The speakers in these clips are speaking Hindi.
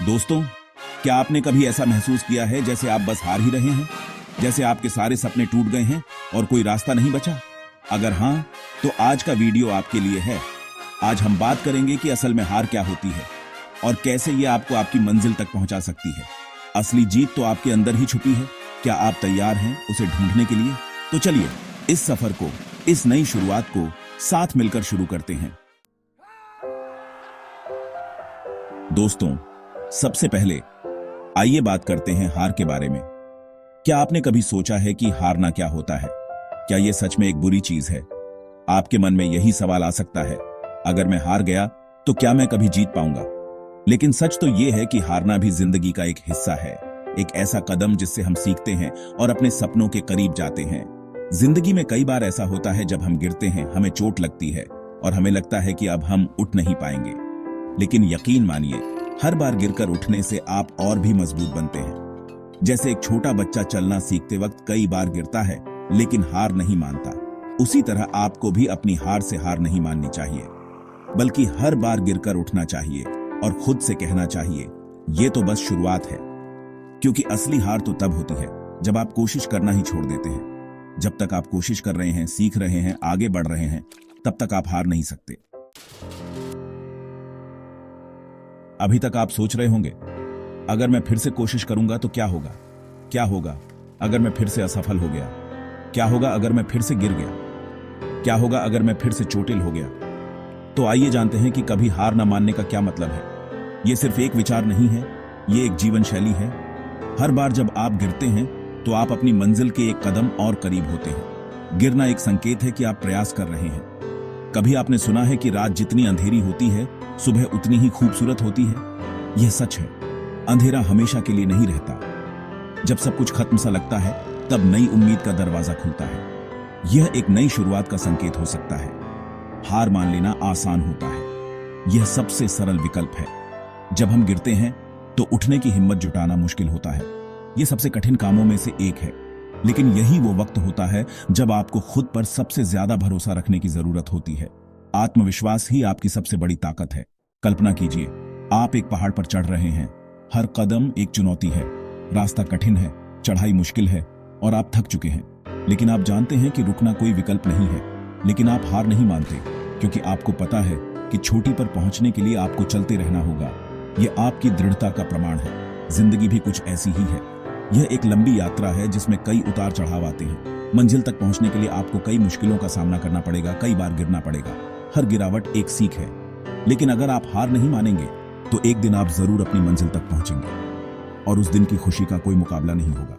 दोस्तों, क्या आपने कभी ऐसा महसूस किया है जैसे आप बस हार ही रहे हैं, जैसे आपके सारे सपने टूट गए हैं और कोई रास्ता नहीं बचा? अगर हाँ, तो आज का वीडियो आपके लिए है। आज हम बात करेंगे कि असल में हार क्या होती है और कैसे ये आपको आपकी मंजिल तक पहुंचा सकती है। असली जीत तो आपके अंदर ही छुपी है। क्या आप तैयार हैं उसे ढूंढने के लिए? तो चलिए इस सफर को, इस नई शुरुआत को साथ मिलकर शुरू करते हैं। दोस्तों, सबसे पहले आइए बात करते हैं हार के बारे में। क्या आपने कभी सोचा है कि हारना क्या होता है? क्या यह सच में एक बुरी चीज है? आपके मन में यही सवाल आ सकता है, अगर मैं हार गया तो क्या मैं कभी जीत पाऊंगा? लेकिन सच तो यह है कि हारना भी जिंदगी का एक हिस्सा है, एक ऐसा कदम जिससे हम सीखते हैं और अपने सपनों के करीब जाते हैं। जिंदगी में कई बार ऐसा होता है जब हम गिरते हैं, हमें चोट लगती है और हमें लगता है कि अब हम उठ नहीं पाएंगे। लेकिन यकीन मानिए, हर बार गिरकर उठने से आप और भी मजबूत बनते हैं। जैसे एक छोटा बच्चा चलना सीखते वक्त कई बार गिरता है लेकिन हार नहीं मानता, उसी तरह आपको भी अपनी हार से हार नहीं माननी चाहिए, बल्कि हर बार गिरकर उठना चाहिए और खुद से कहना चाहिए, ये तो बस शुरुआत है। क्योंकि असली हार तो तब होती है जब आप कोशिश करना ही छोड़ देते हैं। जब तक आप कोशिश कर रहे हैं, सीख रहे हैं, आगे बढ़ रहे हैं, तब तक आप हार नहीं सकते। अभी तक आप सोच रहे होंगे, अगर मैं फिर से कोशिश करूंगा तो क्या होगा? क्या होगा अगर मैं फिर से असफल हो गया? क्या होगा अगर मैं फिर से गिर गया? क्या होगा अगर मैं फिर से चोटिल हो गया? तो आइए जानते हैं कि कभी हार न मानने का क्या मतलब है। यह सिर्फ एक विचार नहीं है, ये एक जीवन शैली है। हर बार जब आप गिरते हैं तो आप अपनी मंजिल के एक कदम और करीब होते हैं। गिरना एक संकेत है कि आप प्रयास कर रहे हैं। कभी आपने सुना है कि रात जितनी अंधेरी होती है, सुबह उतनी ही खूबसूरत होती है? यह सच है। अंधेरा हमेशा के लिए नहीं रहता। जब सब कुछ खत्म सा लगता है, तब नई उम्मीद का दरवाजा खुलता है। यह एक नई शुरुआत का संकेत हो सकता है। हार मान लेना आसान होता है, यह सबसे सरल विकल्प है। जब हम गिरते हैं तो उठने की हिम्मत जुटाना मुश्किल होता है। यह सबसे कठिन कामों में से एक है, लेकिन यही वो वक्त होता है जब आपको खुद पर सबसे ज्यादा भरोसा रखने की जरूरत होती है। आत्मविश्वास ही आपकी सबसे बड़ी ताकत है। कल्पना कीजिए, आप एक पहाड़ पर चढ़ रहे हैं। हर कदम एक चुनौती है, रास्ता कठिन है, चढ़ाई मुश्किल है और आप थक चुके हैं। लेकिन आप जानते हैं कि रुकना कोई विकल्प नहीं है। लेकिन आप हार नहीं मानते, क्योंकि आपको पता है कि चोटी पर पहुंचने के लिए आपको चलते रहना होगा। यह आपकी दृढ़ता का प्रमाण है। जिंदगी भी कुछ ऐसी ही है। यह एक लंबी यात्रा है जिसमें कई उतार चढ़ाव आते हैं। मंजिल तक पहुंचने के लिए आपको कई मुश्किलों का सामना करना पड़ेगा, कई बार गिरना पड़ेगा। हर गिरावट एक सीख है। लेकिन अगर आप हार नहीं मानेंगे तो एक दिन आप जरूर अपनी मंजिल तक पहुंचेंगे और उस दिन की खुशी का कोई मुकाबला नहीं होगा।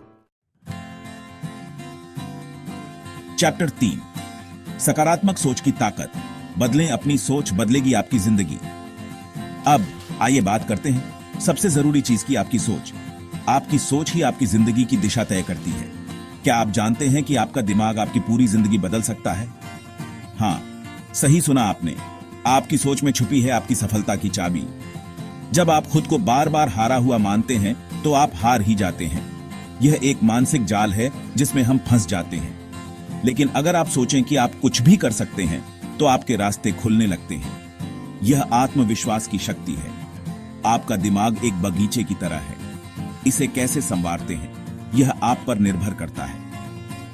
चैप्टर 3, सकारात्मक सोच की ताकत। बदलें अपनी सोच, बदलेगी आपकी जिंदगी। अब आइए बात करते हैं सबसे जरूरी चीज की, आपकी सोच। आपकी सोच ही आपकी जिंदगी की दिशा तय करती है। क्या आप जानते हैं कि आपका दिमाग आपकी पूरी जिंदगी बदल सकता है? हाँ, सही सुना आपने। आपकी सोच में छुपी है आपकी सफलता की चाबी। जब आप खुद को बार बार हारा हुआ मानते हैं तो आप हार ही जाते हैं। यह एक मानसिक जाल है जिसमें हम फंस जाते हैं। लेकिन अगर आप सोचें कि आप कुछ भी कर सकते हैं तो आपके रास्ते खुलने लगते हैं। यह आत्मविश्वास की शक्ति है। आपका दिमाग एक बगीचे की तरह है। इसे कैसे संवारते हैं, यह आप पर निर्भर करता है।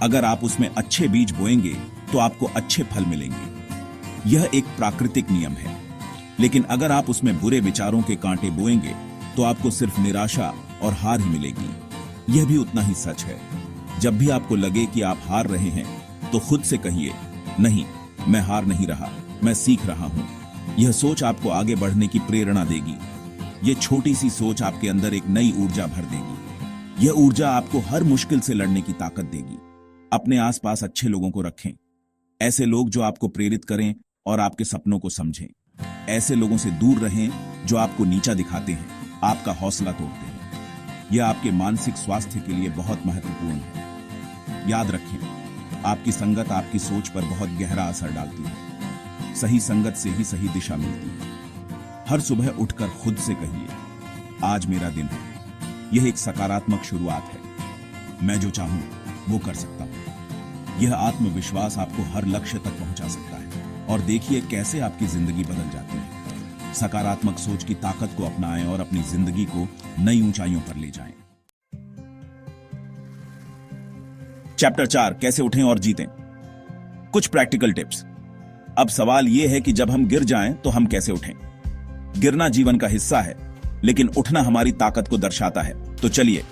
अगर आप उसमें अच्छे बीज बोएंगे तो आपको अच्छे फल मिलेंगे। यह एक प्राकृतिक नियम है। लेकिन अगर आप उसमें बुरे विचारों के कांटे बोएंगे तो आपको सिर्फ निराशा और हार ही मिलेगी। यह भी उतना ही सच है। जब भी आपको लगे कि आप हार रहे हैं तो खुद से कहिए, नहीं, मैं हार नहीं रहा, मैं सीख रहा हूं। यह सोच आपको आगे बढ़ने की प्रेरणा देगी। यह छोटी सी सोच आपके अंदर एक नई ऊर्जा भर देगी। यह ऊर्जा आपको हर मुश्किल से लड़ने की ताकत देगी। अपने आसपास अच्छे लोगों को रखें, ऐसे लोग जो आपको प्रेरित करें और आपके सपनों को समझें। ऐसे लोगों से दूर रहें जो आपको नीचा दिखाते हैं, आपका हौसला तोड़ते हैं। यह आपके मानसिक स्वास्थ्य के लिए बहुत महत्वपूर्ण है। याद रखें, आपकी संगत आपकी सोच पर बहुत गहरा असर डालती है। सही संगत से ही सही दिशा मिलती है। हर सुबह उठकर खुद से कहिए, आज मेरा दिन है। यह एक सकारात्मक शुरुआत है। मैं जो चाहूं वो कर सकता हूं। यह आत्मविश्वास आपको हर लक्ष्य तक पहुंचा सकता है। और देखिए कैसे आपकी जिंदगी बदल जाती है। सकारात्मक सोच की ताकत को अपनाएं और अपनी जिंदगी को नई ऊंचाइयों पर ले जाएं। चैप्टर 4, कैसे उठें और जीतें। कुछ प्रैक्टिकल टिप्स। अब सवाल यह है कि जब हम गिर जाएं तो हम कैसे उठें। गिरना जीवन का हिस्सा है, लेकिन उठना हमारी ताकत को दर्शाता है। तो चलिए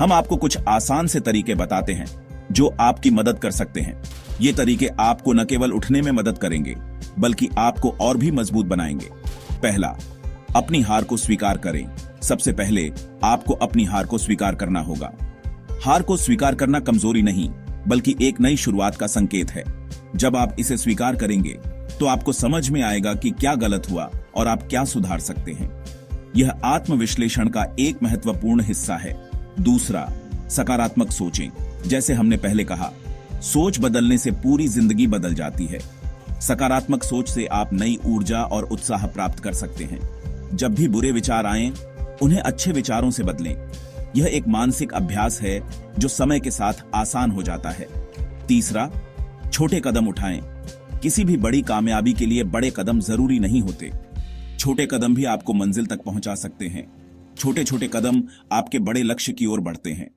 हम आपको कुछ आसान से तरीके बताते हैं जो आपकी मदद कर सकते हैं। ये तरीके आपको न केवल उठने में मदद करेंगे, बल्कि आपको और भी मजबूत बनाएंगे। पहला, अपनी हार को स्वीकार करें। सबसे पहले आपको अपनी हार को स्वीकार करना होगा। हार को स्वीकार करना कमजोरी नहीं, बल्कि एक नई शुरुआत का संकेत है। जब आप इसे स्वीकार करेंगे तो आपको समझ में आएगा कि क्या गलत हुआ और आप क्या सुधार सकते हैं। यह आत्मविश्लेषण का एक महत्वपूर्ण हिस्सा है। दूसरा, सकारात्मक सोचें। जैसे हमने पहले कहा, सोच बदलने से पूरी जिंदगी बदल जाती है। सकारात्मक सोच से आप नई ऊर्जा और उत्साह प्राप्त कर सकते हैं। जब भी बुरे विचार आएं, उन्हें अच्छे विचारों से बदलें। यह एक मानसिक अभ्यास है जो समय के साथ आसान हो जाता है। तीसरा, छोटे कदम उठाएं। किसी भी बड़ी कामयाबी के लिए बड़े कदम जरूरी नहीं होते। छोटे कदम भी आपको मंजिल तक पहुंचा सकते हैं। छोटे छोटे कदम आपके बड़े लक्ष्य की ओर बढ़ते हैं।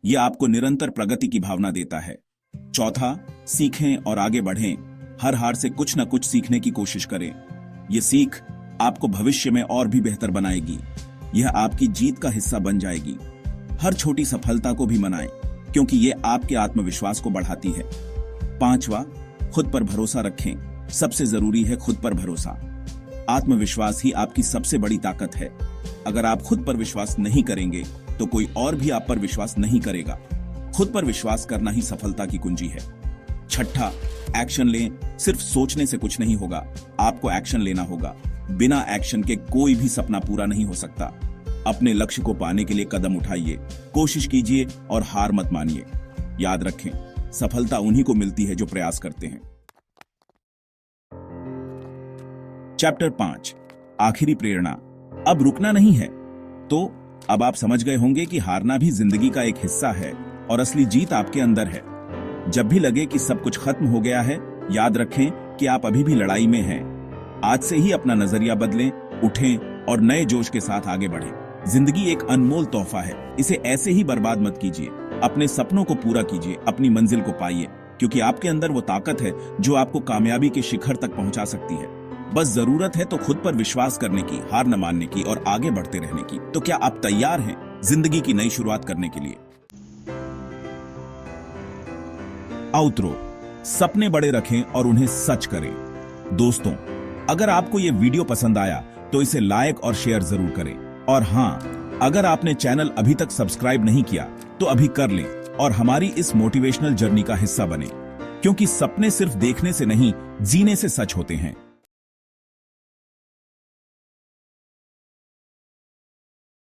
यह आपको निरंतर प्रगति की भावना देता है। चौथा, सीखें और आगे बढ़ें। हर हार से कुछ न कुछ सीखने की कोशिश करें। यह सीख आपको भविष्य में और भी बेहतर बनाएगी। यह आपकी जीत का हिस्सा बन जाएगी। हर छोटी सफलता को भी मनाएं, क्योंकि यह आपके आत्मविश्वास को बढ़ाती है। पांचवा, खुद पर भरोसा रखें। सबसे जरूरी है खुद पर भरोसा। आत्मविश्वास ही आपकी सबसे बड़ी ताकत है। अगर आप खुद पर विश्वास नहीं करेंगे तो कोई और भी आप पर विश्वास नहीं करेगा। खुद पर विश्वास करना ही सफलता की कुंजी है। छठा, एक्शन लें। सिर्फ सोचने से कुछ नहीं होगा, आपको एक्शन लेना होगा। बिना एक्शन के कोई भी सपना पूरा नहीं हो सकता। अपने लक्ष्य को पाने के लिए कदम उठाइए, कोशिश कीजिए और हार मत मानिए। याद रखें, सफलता उन्हीं को मिलती है जो प्रयास करते हैं। चैप्टर 5, आखिरी प्रेरणा। अब रुकना नहीं है। तो अब आप समझ गए होंगे कि हारना भी जिंदगी का एक हिस्सा है और असली जीत आपके अंदर है। जब भी लगे कि सब कुछ खत्म हो गया है, याद रखें कि आप अभी भी लड़ाई में हैं। आज से ही अपना नजरिया बदलें, उठें और नए जोश के साथ आगे बढ़ें। जिंदगी एक अनमोल तोहफा है, इसे ऐसे ही बर्बाद मत कीजिए। अपने सपनों को पूरा कीजिए, अपनी मंजिल को पाइए, क्योंकि आपके अंदर वो ताकत है जो आपको कामयाबी के शिखर तक पहुंचा सकती है। बस जरूरत है तो खुद पर विश्वास करने की, हार न मानने की और आगे बढ़ते रहने की। तो क्या आप तैयार हैं जिंदगी की नई शुरुआत करने के लिए? आउटरो। सपने बड़े रखें और उन्हें सच करें। दोस्तों, अगर आपको ये वीडियो पसंद आया तो इसे लाइक और शेयर जरूर करें। और हाँ, अगर आपने चैनल अभी तक सब्सक्राइब नहीं किया तो अभी कर लें और हमारी इस मोटिवेशनल जर्नी का हिस्सा बने, क्योंकि सपने सिर्फ देखने से नहीं, जीने से सच होते हैं।